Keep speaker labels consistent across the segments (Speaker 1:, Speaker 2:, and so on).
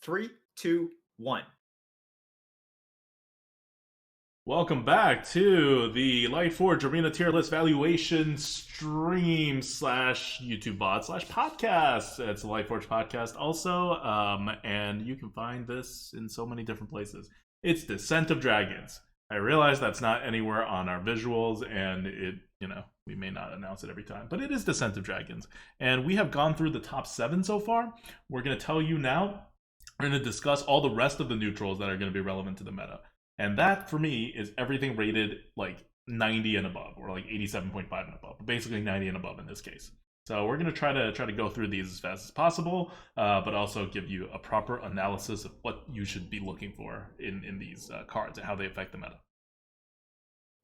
Speaker 1: 3, 2, 1.
Speaker 2: Welcome back to the Lightforge Arena tier list valuation stream slash YouTube bot slash podcast. It's the Lightforge podcast also, and you can find this in so many different places. It's Descent of Dragons. I realize that's not anywhere on our visuals, and we may not announce it every time, but it is Descent of Dragons. And we have gone through the top 7 so far. We're going to tell you now. We're going to discuss all the rest of the neutrals that are going to be relevant to the meta. And that, for me, is everything rated like 90 and above, or like 87.5 and above. Basically 90 and above in this case. So we're going to try to go through these as fast as possible, but also give you a proper analysis of what you should be looking for in these cards and how they affect the meta.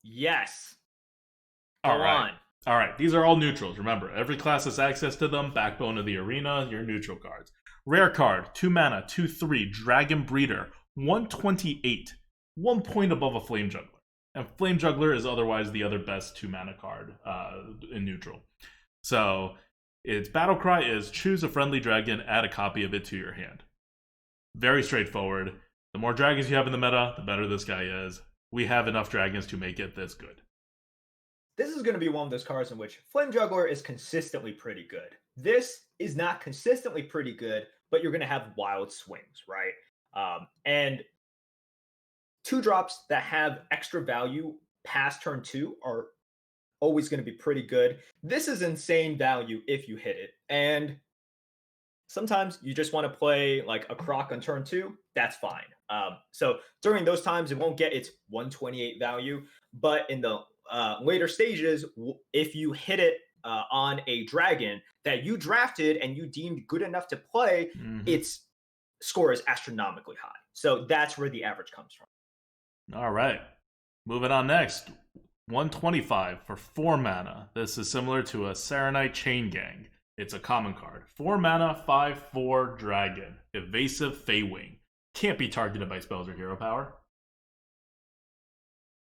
Speaker 1: Yes.
Speaker 2: All right. These are all neutrals. Remember, every class has access to them. Backbone of the arena, your neutral cards. Rare card, 2 mana, 2/3, Dragon Breeder, 128. 1 point above a Flame Juggler. And Flame Juggler is otherwise the other best 2 mana card in neutral. So its battle cry is choose a friendly dragon, add a copy of it to your hand. Very straightforward. The more dragons you have in the meta, the better this guy is. We have enough dragons to make it this good.
Speaker 1: This is going to be one of those cards in which Flame Juggler is consistently pretty good. This is not consistently pretty good, but you're going to have wild swings, right? And 2-drops that have extra value past turn 2 are always going to be pretty good. This is insane value if you hit it. And sometimes you just want to play like a Croc on turn 2. That's fine. So during those times, it won't get its 128 value. But in the later stages, if you hit it on a dragon that you drafted and you deemed good enough to play, its score is astronomically high. So that's where the average comes from.
Speaker 2: All right. Moving on next. 125 for 4 mana. This is similar to a Serenite Chain Gang. It's a common card. 4 mana, 5/4 dragon. Evasive Feywing. Can't be targeted by spells or hero power.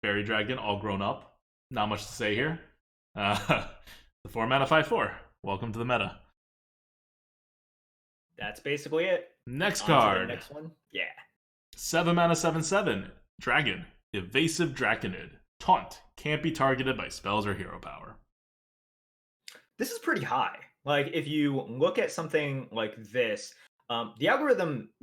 Speaker 2: Fairy Dragon, all grown up. Not much to say here. The 4 mana, 5/4. Welcome to the meta.
Speaker 1: That's basically it.
Speaker 2: Next card.
Speaker 1: The next one. Yeah.
Speaker 2: 7 mana, 7/7. Dragon. Evasive Draconid. Taunt. Can't be targeted by spells or hero power.
Speaker 1: This is pretty high. Like, if you look at something like this, the algorithm,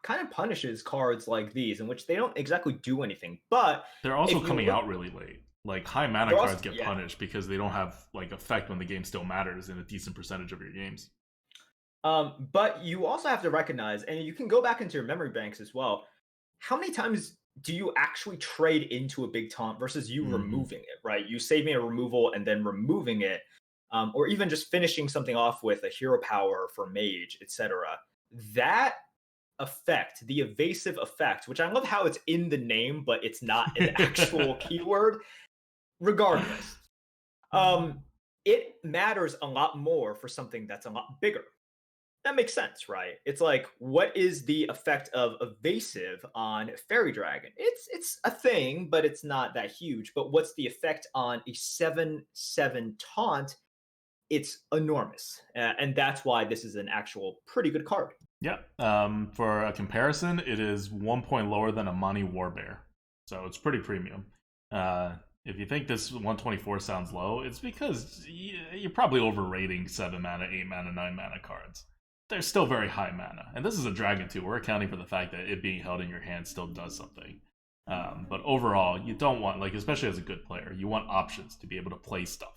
Speaker 1: kind of punishes cards like these in which they don't exactly do anything. But
Speaker 2: they're also coming out really late. Like, high mana cards get punished because they don't have like effect when the game still matters in a decent percentage of your games.
Speaker 1: But you also have to recognize, and you can go back into your memory banks as well, how many times do you actually trade into a big taunt versus you removing it, right? You saving a removal and then removing it, or even just finishing something off with a hero power for mage, etc. That effect, the evasive effect, which I love how it's in the name, but it's not an actual keyword, regardless. It matters a lot more for something that's a lot bigger. That makes sense, right? It's like, what is the effect of evasive on Fairy Dragon? It's a thing, but it's not that huge. But what's the effect on a 7/7 taunt? It's enormous. And that's why this is an actual pretty good card.
Speaker 2: Yeah. For a comparison, it is 1 point lower than a Mani Warbear. So it's pretty premium. If you think this 124 sounds low, it's because you're probably overrating 7 mana, 8 mana, 9 mana cards. They're still very high mana. And this is a dragon too. We're accounting for the fact that it being held in your hand still does something. But overall, you don't want, like, especially as a good player, you want options to be able to play stuff.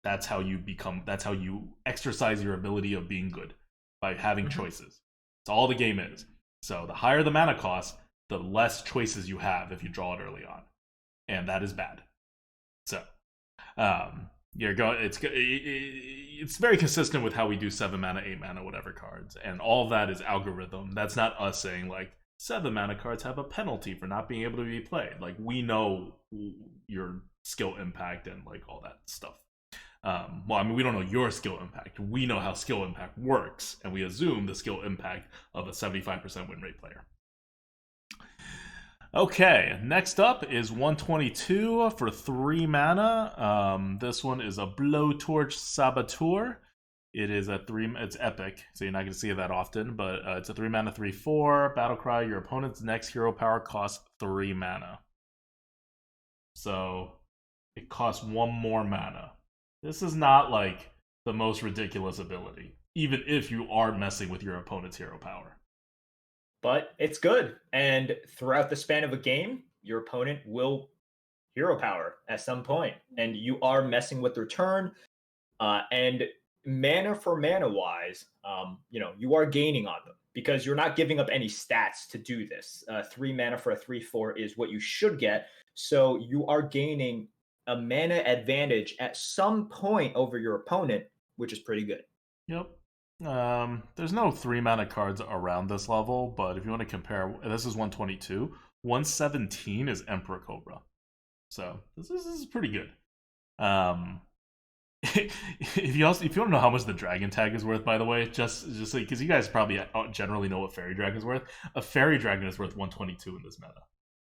Speaker 2: That's how you exercise your ability of being good, by having choices. That's all the game is. So the higher the mana cost, the less choices you have if you draw it early on. And that is bad. So, it's very consistent with how we do 7 mana, 8 mana, whatever cards, and all of that is algorithm. That's not us saying like 7 mana cards have a penalty for not being able to be played. Like, we know your skill impact and like all that stuff. We don't know your skill impact. We know how skill impact works, and we assume the skill impact of a 75% win rate player. Okay, next up is 122 for 3 mana. This one is a Blowtorch Saboteur. It is it's epic, so you're not going to see it that often, but it's a 3 mana 3/4 battle cry. Your opponent's next hero power costs 3 mana. So it costs 1 more mana. This is not like the most ridiculous ability, even if you are messing with your opponent's hero power.
Speaker 1: But it's good. And throughout the span of a game, your opponent will hero power at some point, and you are messing with their turn. And mana for mana wise, you are gaining on them because you're not giving up any stats to do this. 3 mana for a 3/4 is what you should get. So you are gaining a mana advantage at some point over your opponent, which is pretty good.
Speaker 2: Yep. There's no 3 mana cards around this level, but if you want to compare, this is 122. 117 is Emperor Cobra. So this is pretty good. If you want to know how much the dragon tag is worth, by the way, just because you guys probably generally know what fairy dragon is worth, a fairy dragon is worth 122 in this meta.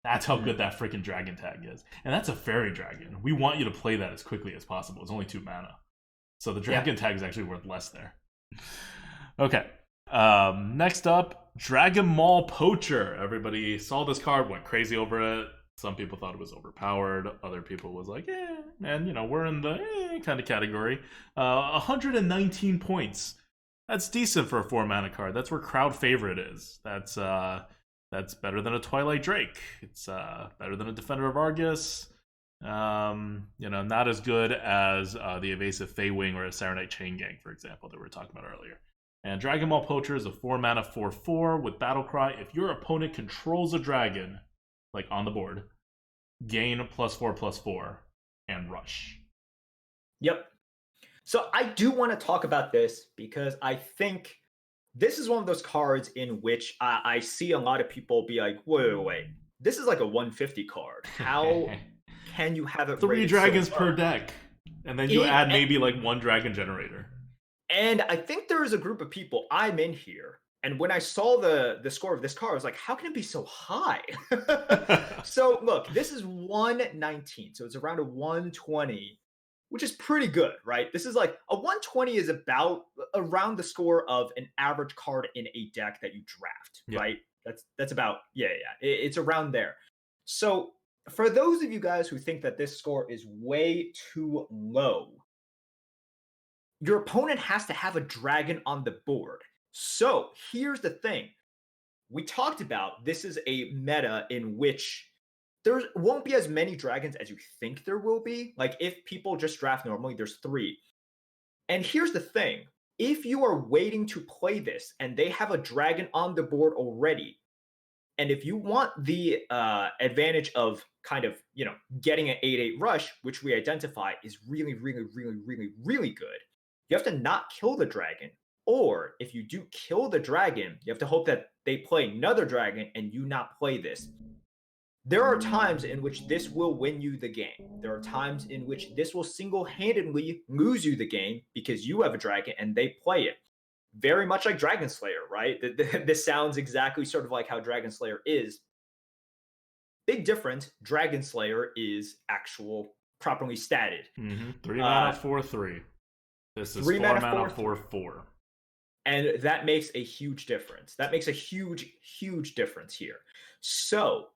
Speaker 2: That's how good that freaking dragon tag is, and that's a fairy dragon. We want you to play that as quickly as possible. It's only 2 mana, so the dragon tag is actually worth less there. Okay, next up, Dragon Maul Poacher. Everybody saw this card, went crazy over it. Some people thought it was overpowered. Other people was like, and we're in the kind of category. 119 points. That's decent for a 4 mana card. That's where crowd favorite is. That's better than a Twilight Drake. It's better than a Defender of Argus. Not as good as the Evasive Feywing or a Saronite Chain Gang, for example, that we were talking about earlier. And Dragon Maul Poacher is a 4 mana 4/4 with Battlecry. If your opponent controls a dragon, like on the board, gain +4/+4 and rush.
Speaker 1: Yep. So I do want to talk about this because I think this is one of those cards in which I see a lot of people be like, wait. This is like a 150 card. How can you have it
Speaker 2: 3 dragons per deck? And then you add maybe like 1 dragon generator.
Speaker 1: And I think there is a group of people, I'm in here, and when I saw the score of this card, I was like, how can it be so high? So look, this is 119, so it's around a 120, which is pretty good, right? This is like a 120 is about around the score of an average card in a deck that you draft, right? That's about it's around there. So for those of you guys who think that this score is way too low, your opponent has to have a dragon on the board. So here's the thing. We talked about this is a meta in which there won't be as many dragons as you think there will be. Like if people just draft normally, there's 3. And here's the thing. If you are waiting to play this and they have a dragon on the board already, and if you want the advantage of kind of, getting an 8/8 rush, which we identify is really, really, really, really, really good, you have to not kill the dragon. Or if you do kill the dragon, you have to hope that they play another dragon and you not play this. There are times in which this will win you the game. There are times in which this will single-handedly lose you the game because you have a dragon and they play it. Very much like Dragon Slayer, right? This sounds exactly sort of like how Dragon Slayer is. Big difference, Dragon Slayer is actual properly statted.
Speaker 2: 3 mana 4/3. This is 4 mana 4/4.
Speaker 1: And that makes a huge difference. That makes a huge, huge difference here. So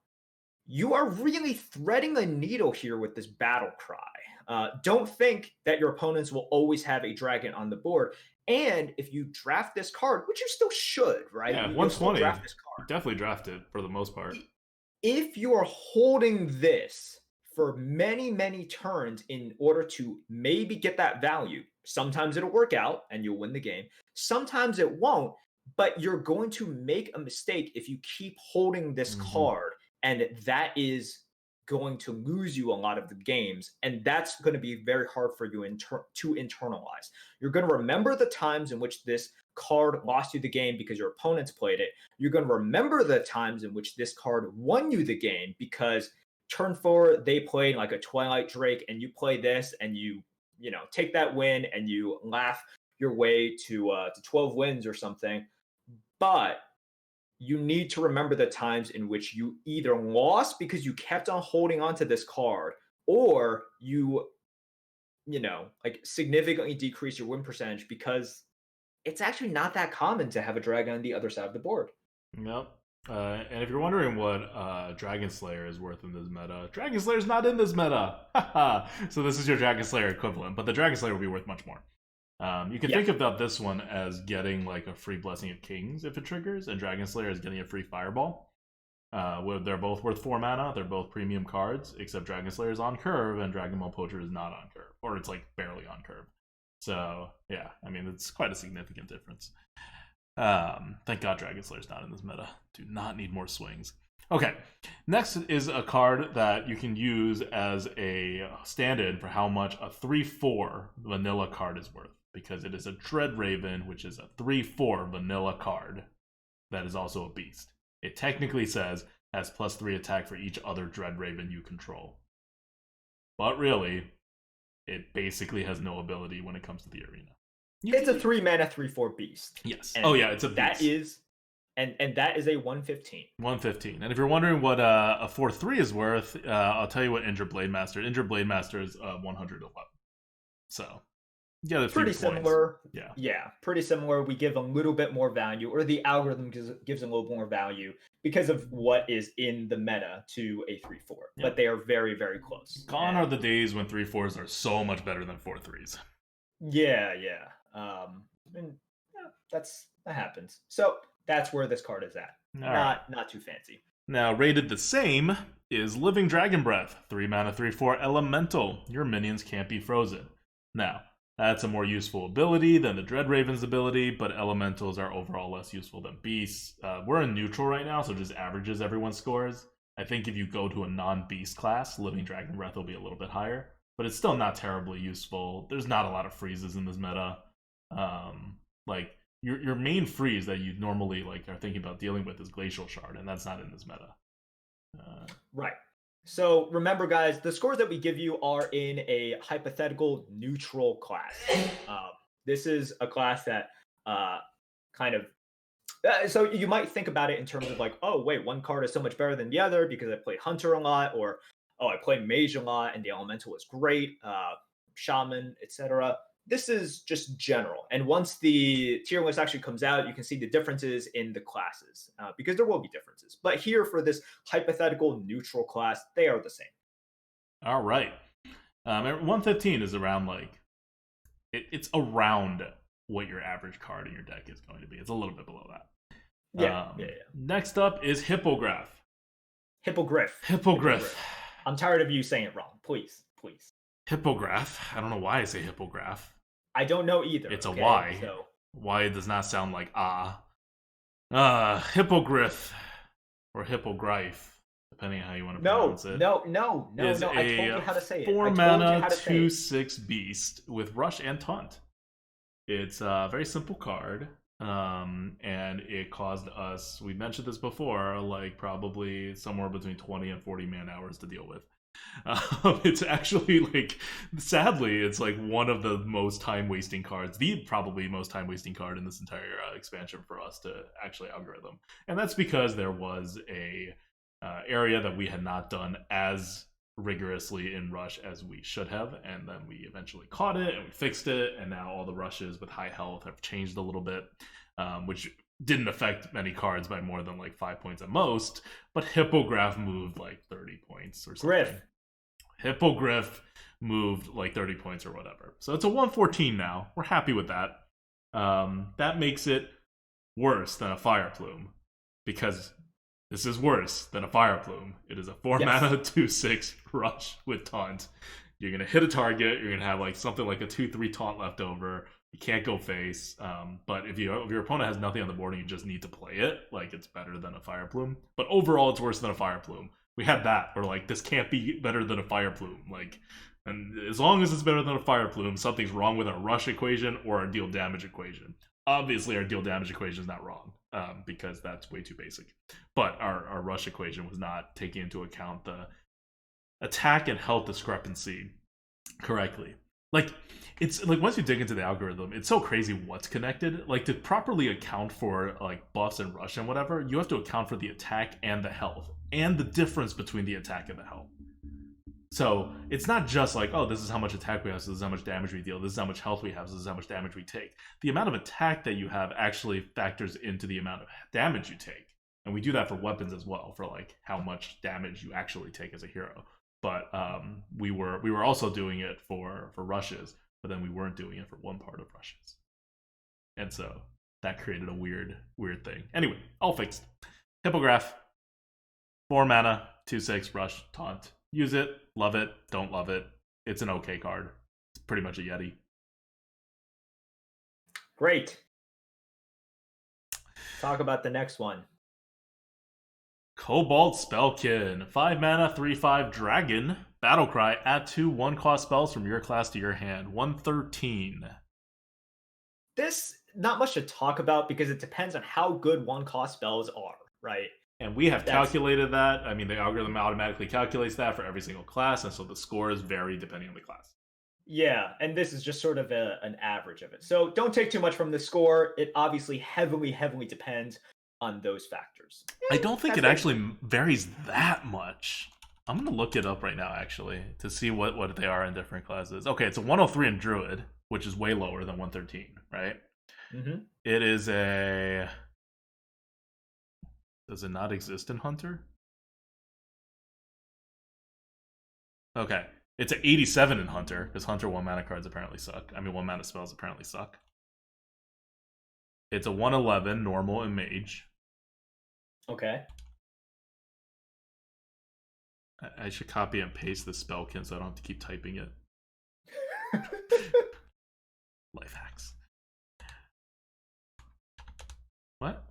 Speaker 1: you are really threading a needle here with this battle cry. Don't think that your opponents will always have a dragon on the board. And if you draft this card, which you still should, right?
Speaker 2: Yeah, 120. Draft this card. Definitely draft it for the most part.
Speaker 1: If you are holding this for many, many turns in order to maybe get that value, sometimes it'll work out and you'll win the game. Sometimes it won't, but you're going to make a mistake if you keep holding this card, and that is going to lose you a lot of the games, and that's going to be very hard for you to internalize. You're going to remember the times in which this card lost you the game because your opponents played it. You're going to remember the times in which this card won you the game because turn 4 they played like a Twilight Drake and you play this and you take that win and you laugh your way to 12 wins or something. But you need to remember the times in which you either lost because you kept on holding on to this card, or you like significantly decrease your win percentage because it's actually not that common to have a dragon on the other side of the board.
Speaker 2: Yep. And if you're wondering what Dragon Slayer is worth in this meta, Dragon Slayer's not in this meta. So this is your Dragon Slayer equivalent, but the Dragon Slayer will be worth much more. You can think about this one as getting like a free Blessing of Kings if it triggers, and Dragon Slayer is getting a free Fireball. They're both worth 4 mana. They're both premium cards, except Dragon Slayer is on curve and Me All Poacher is not on curve, or it's like barely on curve. So yeah, I mean it's quite a significant difference. Thank God Dragon Slayer's not in this meta. Do not need more swings. Okay, next is a card that you can use as a stand-in for how much a 3/4 vanilla card is worth, because it is a Dread Raven, which is a 3/4 vanilla card that is also a beast. It technically says has +3 attack for each other Dread Raven you control. But really, it basically has no ability when it comes to the arena.
Speaker 1: It's a 3 mana 3/4 beast.
Speaker 2: Yes. And yeah, it's a beast.
Speaker 1: That is, and that is a 115.
Speaker 2: 115. And if you're wondering what a 4/3 is worth, I'll tell you what Injured Blade Master. Injured Blade Master is 111. So, yeah, that's
Speaker 1: pretty similar.
Speaker 2: Yeah,
Speaker 1: pretty similar. We give a little bit more value, or the algorithm gives a little more value because of what is in the meta to a 3/4. Yeah. But they are very, very close.
Speaker 2: Gone are the days when 3/4s are so much better than 4/3s.
Speaker 1: Yeah. And that happens. So that's where this card is at. Not too fancy.
Speaker 2: Now, rated the same is Living Dragon Breath, 3 mana 3/4 elemental. Your minions can't be frozen. Now, that's a more useful ability than the Dread Raven's ability, but elementals are overall less useful than beasts. We're in neutral right now, so just averages everyone's scores. I think if you go to a non-beast class, Living Dragon Breath will be a little bit higher, but it's still not terribly useful. There's not a lot of freezes in this meta. Like your main freeze that you normally like are thinking about dealing with is Glacial Shard, and that's not in this meta.
Speaker 1: Right. So remember, guys, the scores that we give you are in a hypothetical neutral class. This is a class that kind of... so you might think about it in terms of like, oh, wait, one card is so much better than the other because I play Hunter a lot, or, oh, I play Mage a lot and the Elemental is great, Shaman, etc. This is just general. And once the tier list actually comes out, you can see the differences in the classes, because there will be differences. But here for this hypothetical neutral class, they are the same.
Speaker 2: All right. 115 is around like, it's around what your average card in your deck is going to be. It's a little bit below that.
Speaker 1: Yeah.
Speaker 2: Next up is Hippogriff.
Speaker 1: Hippogriff. I'm tired of you saying it wrong. Please.
Speaker 2: Hippogriff. I don't know why I say Hippogriff.
Speaker 1: I don't know either.
Speaker 2: It's a Y.
Speaker 1: So.
Speaker 2: Y does not sound like Hippogriff or Hippogriff, depending on how you want to pronounce it.
Speaker 1: No. I told you how to say it.
Speaker 2: 4 mana 2/6 beast with Rush and Taunt. It's a very simple card. And it caused us, we mentioned this before, like probably somewhere between 20 and 40 man hours to deal with. It's actually like, sadly, it's like one of the most time-wasting cards, the probably most time-wasting card in this entire expansion for us to actually algorithm. And that's because there was a area that we had not done as rigorously in Rush as we should have, and then we eventually caught it and we fixed it, and now all the rushes with high health have changed a little bit, which didn't affect many cards by more than like 5 points at most, but Hippogriff moved like 30 points or something. Hippogriff moved like 30 points or whatever. So it's a 114 now. We're happy with that. That makes it worse than a Fire Plume, because this is worse than a Fire Plume. It is a 4 mana 2/6 rush with taunt. You're going to hit a target. You're going to have like something like a 2/3 taunt left over. You can't go face. But if your opponent has nothing on the board and you just need to play it, like it's better than a Fire Plume. But overall, it's worse than a Fire Plume. We had that. We're like, this can't be better than a Fire Plume. Like, and as long as it's better than a Fire Plume, something's wrong with our rush equation or our deal damage equation. Obviously, our deal damage equation is not wrong, because that's way too basic. But our rush equation was not taking into account the attack and health discrepancy correctly. Like, it's like once you dig into the algorithm, it's so crazy what's connected. Like, to properly account for like buffs and rush and whatever, you have to account for the attack and the health and the difference between the attack and the health. So it's not just like, oh, this is how much attack we have, so this is how much damage we deal, this is how much health we have, so this is how much damage we take. The amount of attack that you have actually factors into the amount of damage you take. And we do that for weapons as well, for like how much damage you actually take as a hero. But we were also doing it for rushes, but then we weren't doing it for one part of rushes. And so that created a weird thing. Anyway, all fixed. Hippogriff, 4 mana, 2/6 rush, taunt. Use it, love it, don't love it. It's an okay card. It's pretty much a Yeti.
Speaker 1: Great. Talk about the next one.
Speaker 2: Cobalt Spellkin, 5 mana, 3/5 dragon. Battlecry, add 2 1-cost spells from your class to your hand. 113.
Speaker 1: This, not much to talk about because it depends on how good 1-cost spells are, right?
Speaker 2: And we have calculated that. I mean, the algorithm automatically calculates that for every single class, and so the scores vary depending on the class.
Speaker 1: Yeah, and this is just sort of an average of it. So don't take too much from the score. It obviously heavily depends on those factors.
Speaker 2: I don't think it actually varies that much. I'm going to look it up right now, actually, to see what they are in different classes. Okay, it's a 103 in Druid, which is way lower than 113, right?
Speaker 1: Mm-hmm.
Speaker 2: It is a... Does it not exist in Hunter? Okay. It's an 87 in Hunter, because Hunter 1-mana cards apparently suck. I mean, 1-mana spells apparently suck. It's a 111, normal, and mage.
Speaker 1: Okay.
Speaker 2: I should copy and paste the Spellkin so I don't have to keep typing it. Life hacks. What?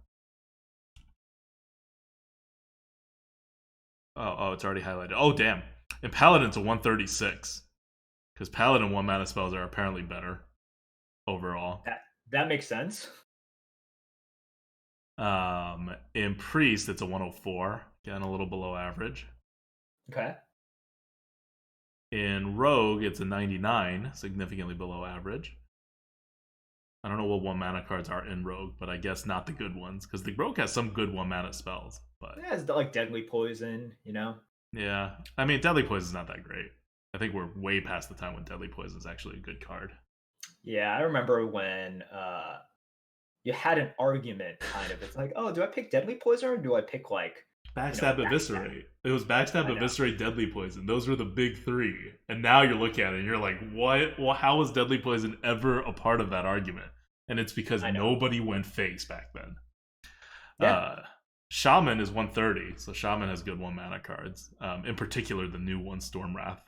Speaker 2: Oh, it's already highlighted. Oh, damn. And Paladin's a 136. Because Paladin 1-mana spells are apparently better overall.
Speaker 1: That makes sense.
Speaker 2: In Priest, it's a 104. Again, a little below average.
Speaker 1: Okay.
Speaker 2: In Rogue, it's a 99. Significantly below average. I don't know what 1-mana cards are in Rogue, but I guess not the good ones. Because the Rogue has some good 1-mana spells. But
Speaker 1: yeah, it's like Deadly Poison, you know?
Speaker 2: Yeah. I mean, Deadly Poison is not that great. I think we're way past the time when Deadly Poison is actually a good card.
Speaker 1: Yeah, I remember when you had an argument, kind of. It's like, oh, do I pick Deadly Poison or do I pick, like...
Speaker 2: Backstab, Eviscerate. It was Backstab, Eviscerate, Deadly Poison. Those were the big three. And now you're looking at it and you're like, what? Well, how was Deadly Poison ever a part of that argument? And it's because nobody went face back then. Yeah. Shaman is 130, so Shaman has good 1-mana cards. In particular, the new one, Stormwrath.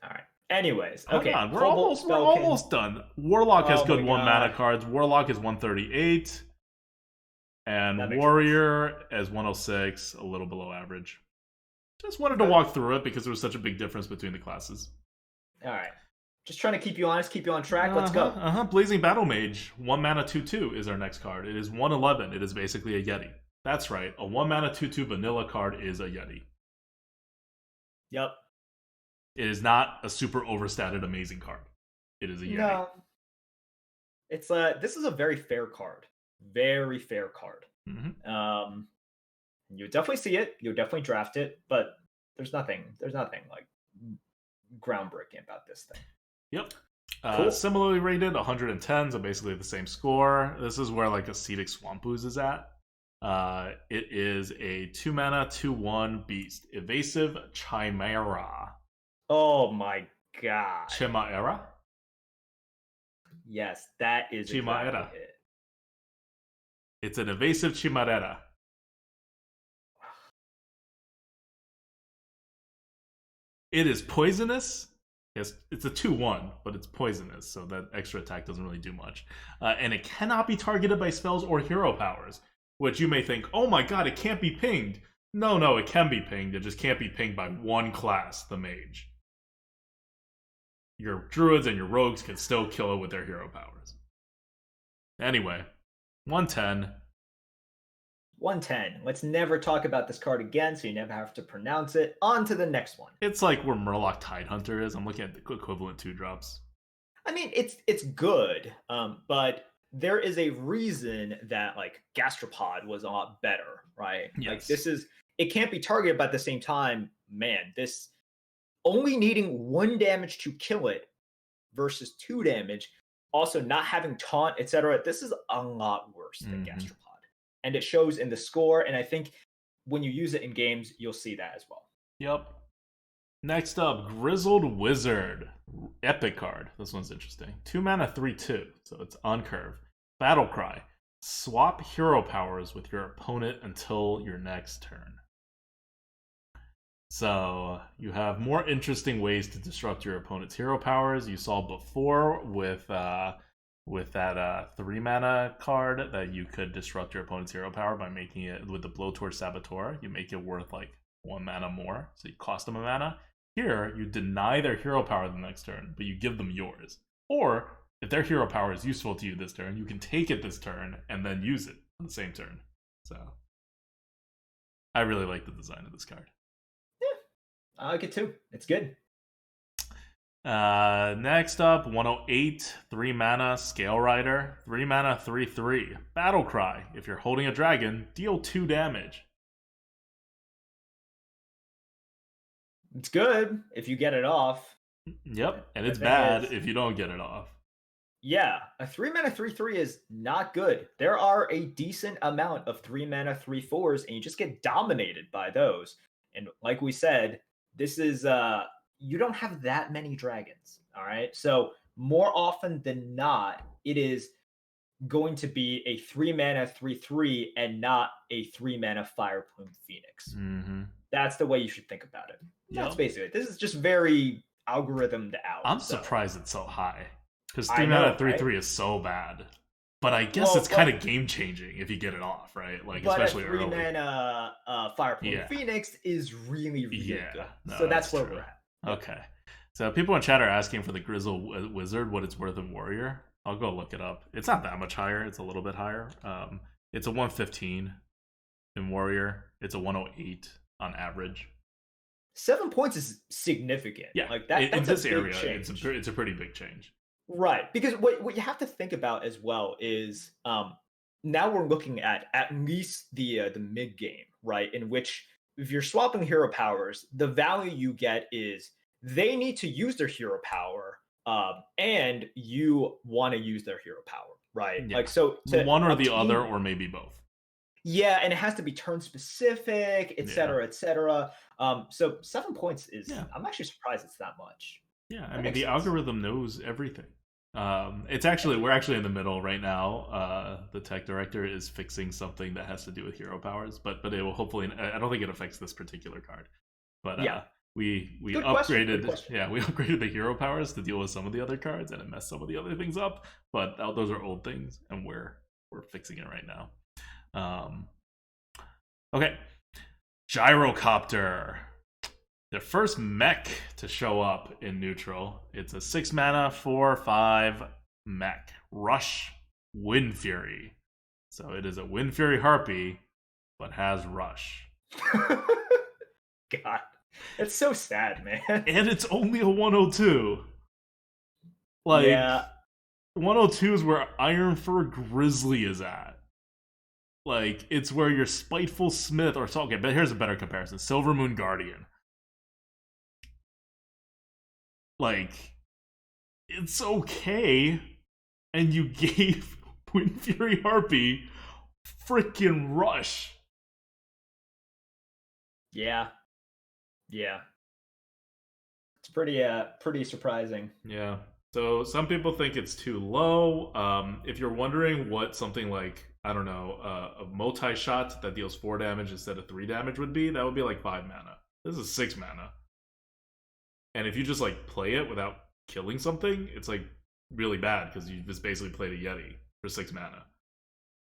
Speaker 1: All right. Anyways, okay.
Speaker 2: Hold on. We're almost done. Warlock has good 1-mana cards. Warlock is 138. And Warrior as 106, a little below average. Just wanted to walk through it because there was such a big difference between the classes.
Speaker 1: All right. Just trying to keep you honest, keep you on track. Let's go.
Speaker 2: Blazing Battle Mage, 1-mana 2/2 is our next card. It is 111. It is basically a Yeti. That's right. A 1-mana 2/2 vanilla card is a Yeti.
Speaker 1: Yep.
Speaker 2: It is not a super overstated amazing card. It is a Yeti.
Speaker 1: No. It's this is a very fair card. Very fair card.
Speaker 2: Mm-hmm.
Speaker 1: You definitely see it. You'll definitely draft it, but there's nothing like groundbreaking about this thing.
Speaker 2: Yep.
Speaker 1: Cool.
Speaker 2: Similarly rated, 110, so basically the same score. This is where like Ascetic Swamp Ooze is at. It is a 2-mana 2/1 beast, Evasive Chimera.
Speaker 1: Oh my god.
Speaker 2: Chimera?
Speaker 1: Yes, that is
Speaker 2: Chimera.
Speaker 1: Exactly it.
Speaker 2: It's an Evasive Chimera. It is poisonous. Yes, it's a 2/1, but it's poisonous, so that extra attack doesn't really do much. And it cannot be targeted by spells or hero powers, which you may think, oh my god, it can't be pinged. No, it can be pinged. It just can't be pinged by one class, the mage. Your druids and your rogues can still kill it with their hero powers. Anyway, 110.
Speaker 1: 110. Let's never talk about this card again, so you never have to pronounce it. On to the next one.
Speaker 2: It's like where Murloc Tidehunter is. I'm looking at the equivalent 2-drops.
Speaker 1: I mean, it's good, but there is a reason that like Gastropod was a lot better, right?
Speaker 2: Yes.
Speaker 1: Like it can't be targeted, but at the same time, man, this only needing 1 damage to kill it versus 2 damage, also not having taunt, etc. This is a lot worse than Gastropod. And it shows in the score, and I think when you use it in games, you'll see that as well.
Speaker 2: Yep. Next up, Grizzled Wizard. Epic card. This one's interesting. 2 mana, 3/2. So it's on curve. Battle Cry. Swap hero powers with your opponent until your next turn. So you have more interesting ways to disrupt your opponent's hero powers. You saw before with that 3 mana card that you could disrupt your opponent's hero power by making it with the Blowtorch Saboteur. You make it worth like 1 mana more, so you cost them a mana. Here, you deny their hero power the next turn, but you give them yours. Or, if their hero power is useful to you this turn, you can take it this turn and then use it on the same turn. So, I really like the design of this card.
Speaker 1: Yeah, I like it too. It's good.
Speaker 2: Next up, 108, 3 mana, Scale Rider, 3 mana, 3/3. Battle Cry. If you're holding a dragon, deal 2 damage.
Speaker 1: It's good if you get it off.
Speaker 2: Yep, and it's bad if you don't get it off.
Speaker 1: Yeah, a 3 mana 3/3 is not good. There are a decent amount of 3 mana 3/4s, and you just get dominated by those. And like we said, this is you don't have that many dragons. All right, so more often than not, it is going to be a 3 mana 3/3 and not a 3 mana Fire Plume Phoenix. That's the way you should think about it. That's basically it. This is just very algorithmed out.
Speaker 2: I'm surprised it's so high. Because 3 mana 3/3 is so bad. But I guess it's kind of game changing if you get it off, right? Like, especially
Speaker 1: early. 3 mana Fire Plume Phoenix is really good. No, so that's where we're at.
Speaker 2: Okay. So people in chat are asking for the Grizzled Wizard, what it's worth in Warrior. I'll go look it up. It's not that much higher. It's a little bit higher. It's a 115 in Warrior. It's a 108 on average.
Speaker 1: 7 points is significant.
Speaker 2: Yeah,
Speaker 1: like that.
Speaker 2: In this area, it's a pretty big change.
Speaker 1: Right, because what you have to think about as well is now we're looking at least the mid game, right? In which if you're swapping hero powers, the value you get is they need to use their hero power, and you want to use their hero power, right?
Speaker 2: Yeah.
Speaker 1: Like so,
Speaker 2: one or the other, or maybe both.
Speaker 1: Yeah, and it has to be turn specific, etc., etc. So 7 points is I'm actually surprised it's that much.
Speaker 2: Yeah, I mean the algorithm knows everything. We're actually in the middle right now. The tech director is fixing something that has to do with hero powers, but it will hopefully. I don't think it affects this particular card, but we upgraded. We upgraded the hero powers to deal with some of the other cards, and it messed some of the other things up. But those are old things, and we're fixing it right now. Okay, Gyrocopter. The first mech to show up in neutral. It's a 6 mana 4/5 mech. Rush Wind Fury. So it is a Wind Fury Harpy, but has Rush.
Speaker 1: God, it's so sad, man.
Speaker 2: And it's only a 102. 102 is where Ironfur Grizzly is at. Like, it's where your Spiteful Smith or so. Okay, but here's a better comparison. Silvermoon Guardian. Like, it's okay, and you gave Wind Fury Harpy freaking Rush.
Speaker 1: Yeah. It's pretty surprising.
Speaker 2: Yeah. So some people think it's too low. If you're wondering what something like, I don't know, a multi-shot that deals 4 damage instead of 3 damage would be, that would be like 5 mana. This is 6 mana. And if you just like play it without killing something, it's like really bad because you just basically played a Yeti for 6 mana.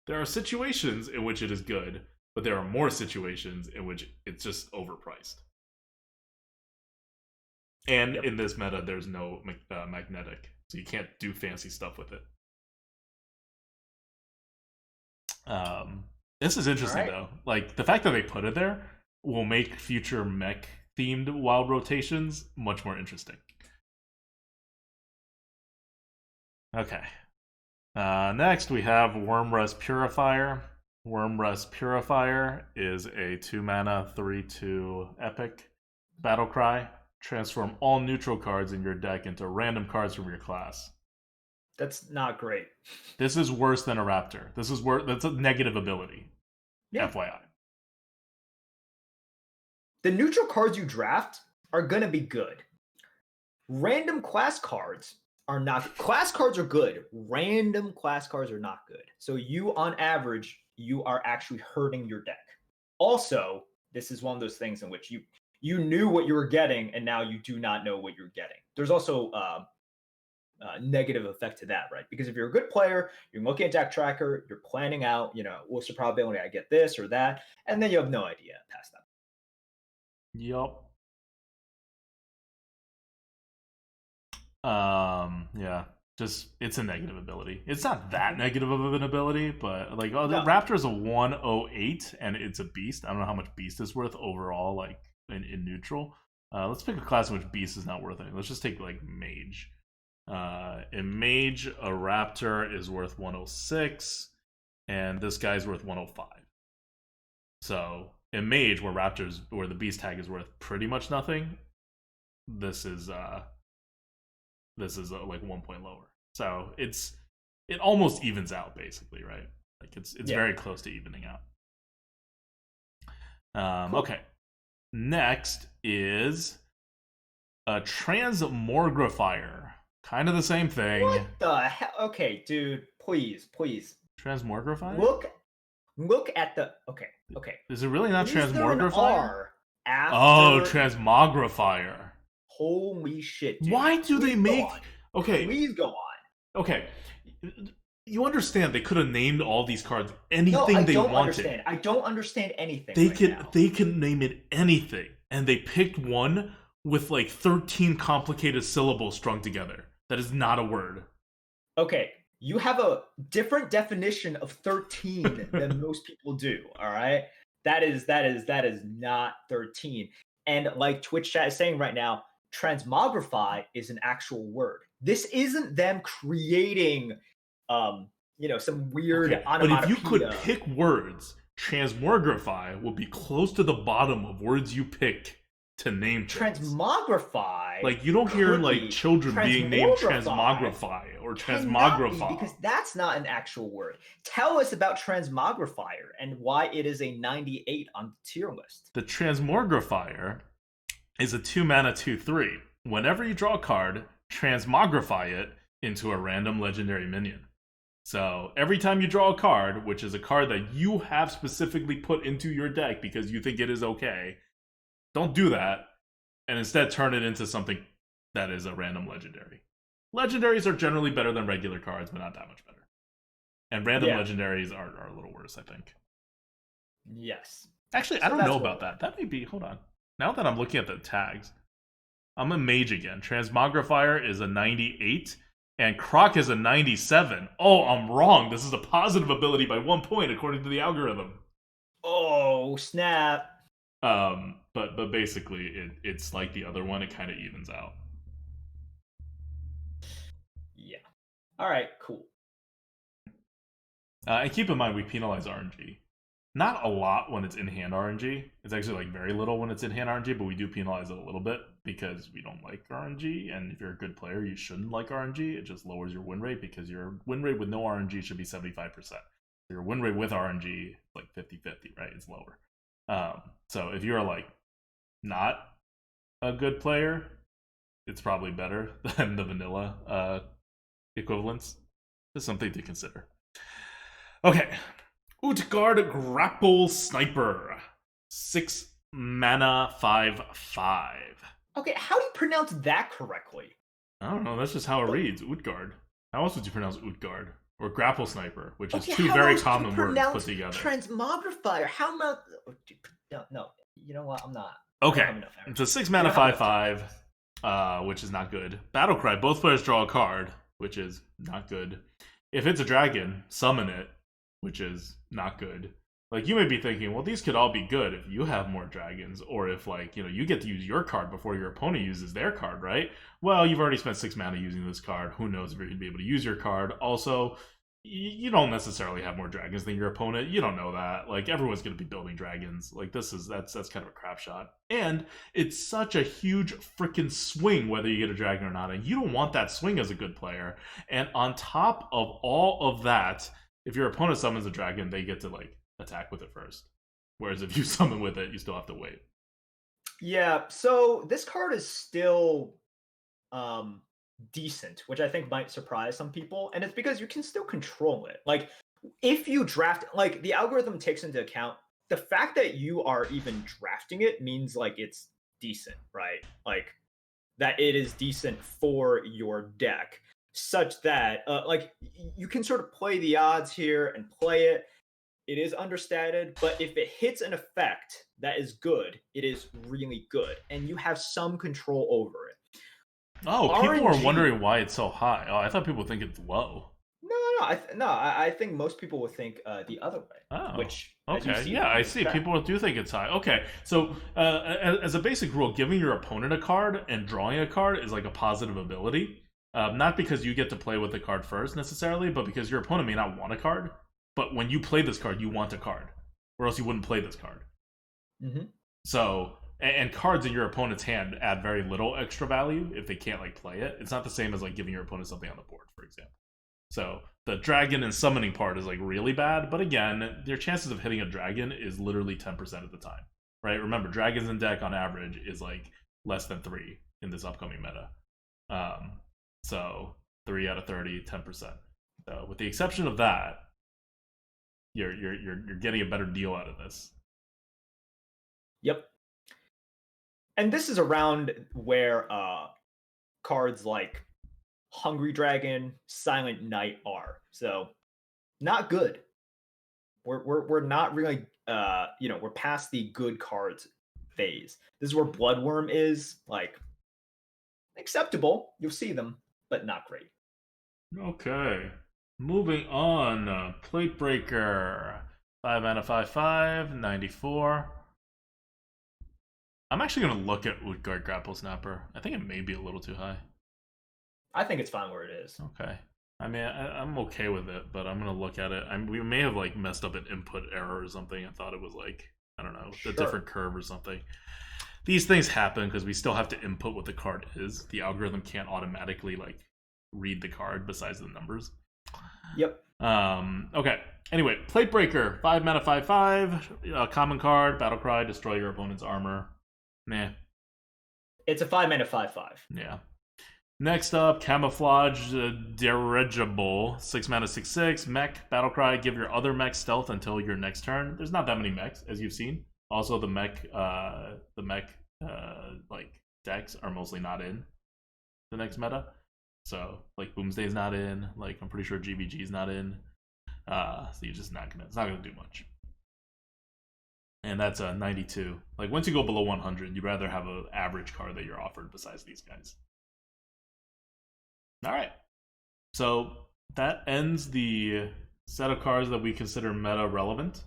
Speaker 2: There are situations in which it is good, but there are more situations in which it's just overpriced. And in this meta, there's no magnetic, so you can't do fancy stuff with it. This is interesting though. Like, the fact that they put it there will make future mech themed wild rotations much more interesting. Okay. Next we have Res Purifier. Res Purifier is a 2 mana 3/2 epic battle cry. Transform all neutral cards in your deck into random cards from your class.
Speaker 1: That's not great.
Speaker 2: This is worse than a Raptor. This is worse. That's a negative ability. Yeah. FYI.
Speaker 1: The neutral cards you draft are going to be good. Random class cards are not. Class cards are good. Random class cards are not good. So you, on average, you are actually hurting your deck. Also, this is one of those things in which you knew what you were getting, and now you do not know what you're getting. There's also negative effect to that, right? Because if you're a good player, you're looking at deck tracker, you're planning out, what's the probability I get this or that, and then you have no idea past that.
Speaker 2: Yup. Yeah. Just it's a negative ability. It's not that negative of an ability, but like the Raptor is a 108 and it's a beast. I don't know how much beast is worth overall, like in neutral. Let's pick a class in which beast is not worth anything. Let's just take like mage. In mage, a Raptor is worth 106, and this guy's worth 105. So in mage, where the beast tag is worth pretty much nothing, this is like 1 point lower. So it almost evens out basically, right? Like it's very close to evening out. Cool. Okay. Next is a Transmogrifier. Kind of the same thing.
Speaker 1: What the hell? Okay, dude, please.
Speaker 2: Transmogrifier?
Speaker 1: Look at the okay.
Speaker 2: Is it really not Transmogrifier?
Speaker 1: Oh,
Speaker 2: Transmogrifier.
Speaker 1: Holy shit, dude.
Speaker 2: Why do they make... Okay.
Speaker 1: Please go on.
Speaker 2: Okay. You understand they could have named all these cards anything they wanted.
Speaker 1: I don't understand anything.
Speaker 2: They can name it anything. And they picked one with like 13 complicated syllables strung together. That is not a word.
Speaker 1: Okay. You have a different definition of 13 than most people do, all right? That is not 13. And like Twitch chat is saying right now, transmogrify is an actual word. This isn't them creating some weird onomatopoeia.
Speaker 2: But if you could pick words, transmogrify would be close to the bottom of words you pick to name things.
Speaker 1: Transmogrify,
Speaker 2: like you don't hear like children being named transmogrify or transmogrify,
Speaker 1: because that's not an actual word. Tell us about Transmogrifier and why it is a 98 on the tier list.
Speaker 2: The Transmogrifier is a 2-mana 2/3. Whenever you draw a card, transmogrify it into a random legendary minion. So every time you draw a card, which is a card that you have specifically put into your deck because you think it is okay, don't do that, and instead turn it into something that is a random legendary. Legendaries are generally better than regular cards, but not that much better. And random legendaries are a little worse, I think.
Speaker 1: Yes.
Speaker 2: Actually, I don't know about that. That may be... Hold on. Now that I'm looking at the tags, I'm a mage again. Transmogrifier is a 98, and Croc is a 97. Oh, I'm wrong. This is a positive ability by 1 point, according to the algorithm.
Speaker 1: Oh, snap.
Speaker 2: But basically, it's like the other one. It kind of evens out.
Speaker 1: Yeah. All right, cool.
Speaker 2: And keep in mind, we penalize RNG. Not a lot when it's in-hand RNG. It's actually like very little when it's in-hand RNG, but we do penalize it a little bit because we don't like RNG. And if you're a good player, you shouldn't like RNG. It just lowers your win rate because your win rate with no RNG should be 75%. Your win rate with RNG is like 50-50, right? It's lower. So if you're like not a good player, it's probably better than the vanilla equivalents. Just something to consider. Okay. Utgard Grapple Sniper. 6 mana 5/5.
Speaker 1: Okay, how do you pronounce that correctly?
Speaker 2: I don't know, that's just how it reads. Utgard. How else would you pronounce Utgard? Or Grapple Sniper, which is two very common words put together.
Speaker 1: Transmogrifier. How about... No. You know what? I'm not.
Speaker 2: Okay. It's a 6 mana 5/5, which is not good. Battlecry. Both players draw a card, which is not good. If it's a dragon, summon it, which is not good. Like, you may be thinking, well, these could all be good if you have more dragons, or if, like, you get to use your card before your opponent uses their card, right? Well, you've already spent 6 mana using this card. Who knows if you're going to be able to use your card. Also, you don't necessarily have more dragons than your opponent. You don't know that. Like, everyone's going to be building dragons. Like, that's kind of a crap shot. And it's such a huge freaking swing whether you get a dragon or not. And you don't want that swing as a good player. And on top of all of that, if your opponent summons a dragon, they get to, like, attack with it first. Whereas if you summon with it, you still have to wait.
Speaker 1: Yeah, so this card is still decent, which I think might surprise some people, and it's because you can still control it. Like, if you draft, like, the algorithm takes into account the fact that you are even drafting it means, like, it's decent, right? Like, that it is decent for your deck, such that like, you can sort of play the odds here and play it. It is understated, but if it hits an effect that is good, it is really good, and you have some control over it.
Speaker 2: Oh, people are wondering why it's so high. Oh, I thought people think it's low.
Speaker 1: No. I think most people would think the other way.
Speaker 2: Oh,
Speaker 1: which,
Speaker 2: okay. Yeah, I see. People do think it's high. Okay, so as a basic rule, giving your opponent a card and drawing a card is like a positive ability. Not because you get to play with the card first necessarily, but because your opponent may not want a card. But when you play this card, you want a card, or else you wouldn't play this card.
Speaker 1: Mm-hmm.
Speaker 2: So, and cards in your opponent's hand add very little extra value if they can't, like, play it. It's not the same as, like, giving your opponent something on the board, for example. So the dragon and summoning part is, like, really bad. But again, your chances of hitting a dragon is literally 10% of the time, right? Remember, dragons in deck on average is, like, less than 3 in this upcoming meta. So 3 out of 30, 10%. So with the exception of that, you're getting a better deal out of this.
Speaker 1: Yep. And this is around where cards like Hungry Dragon, Silent Knight are. So not good. We're not really we're past the good cards phase. This is where Bloodworm is, like, acceptable. You'll see them, but not great.
Speaker 2: Okay. Moving on, Platebreaker, 5 mana, 5/5, 94. I'm actually going to look at Utgard Grapple Sniper. I think it may be a little too high.
Speaker 1: I think it's fine where it is.
Speaker 2: Okay. I mean, I'm okay with it, but I'm going to look at it. We may have, like, messed up an input error or something. I thought it was, like, I don't know, a different curve or something. These things happen because we still have to input what the card is. The algorithm can't automatically, like, read the card besides the numbers.
Speaker 1: Yep.
Speaker 2: Okay. Anyway, Platebreaker, 5 mana, 5/5, common card, Battlecry, destroy your opponent's armor. Meh.
Speaker 1: It's a 5 mana 5/5.
Speaker 2: Yeah. Next up, Camouflage, Dirigible, 6 mana, 6/6, mech, Battlecry, give your other mech stealth until your next turn. There's not that many mechs, as you've seen. Also, the mech like, decks are mostly not in the next meta. So, like, Boomsday's not in. Like, I'm pretty sure GBG's not in. So you're just it's not gonna do much. And that's a 92. Like, once you go below 100, you'd rather have an average card that you're offered besides these guys. All right. So that ends the set of cards that we consider meta relevant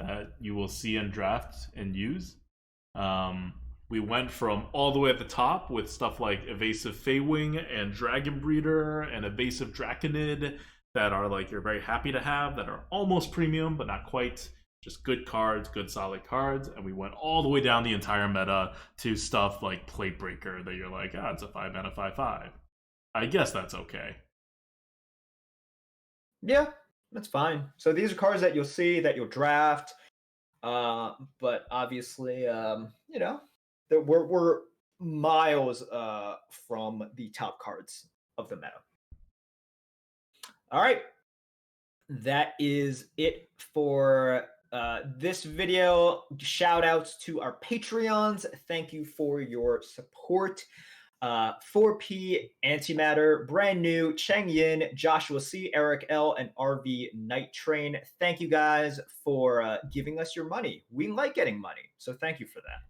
Speaker 2: that you will see in draft and use. We went from all the way at the top with stuff like Evasive Feywing and Dragon Breeder and Evasive Draconid that are, like, you're very happy to have, that are almost premium but not quite, just good cards, good solid cards. And we went all the way down the entire meta to stuff like Platebreaker that you're like, it's a 5 mana 5/5. I guess that's okay.
Speaker 1: Yeah, that's fine. So these are cards that you'll see, that you'll draft, but obviously, we're miles from the top cards of the meta. All right, that is it for this video. Shout outs to our Patreons. Thank you for your support. 4P Antimatter, Brand New, Cheng Yin, Joshua C, Eric L, and RV Night Train. Thank you guys for giving us your money. We like getting money, so thank you for that.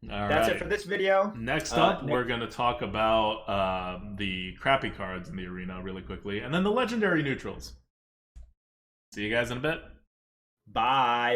Speaker 1: That's it for this video.
Speaker 2: Next up, we're going to talk about the crappy cards in the arena really quickly, and then the legendary neutrals. See you guys in a bit.
Speaker 1: Bye.